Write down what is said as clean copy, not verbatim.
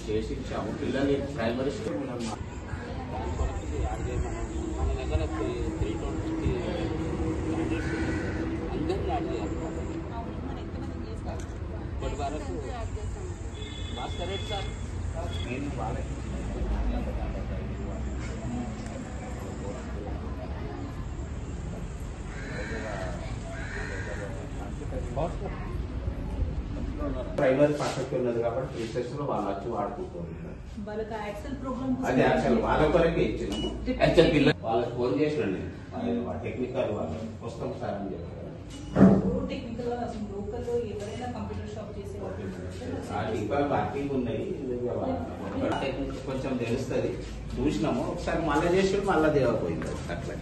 చేసి ఇచ్చాము పిల్లలు ప్రైమరీ స్కూల్ మన దగ్గర 320 అందరినీ యాడ్ చేయాలి. ఇప్పటి వరకు భాస్కర్ రెడ్డి సార్ నేను వాళ్ళకి ప్రైమరీ పర్ఫెక్ట్ ఉన్నది కాబట్టి టీచర్స్ లో వాళ్ళు వచ్చి వాడుకుంటారు. అది యాక్చువల్ వాళ్ళ కొరకే ఇచ్చినాము. యాక్చువల్ పిల్లలు వాళ్ళకి ఫోన్ చేసినండి టెక్నికల్ వాళ్ళు వస్తాం సార్ అని చెప్పారు. వర్కింగ్ ఉన్నాయి కొంచెం తెలుస్తుంది చూసినాము. ఒకసారి మళ్ళీ చేసి మళ్ళీ దేవపోయింది అట్లా.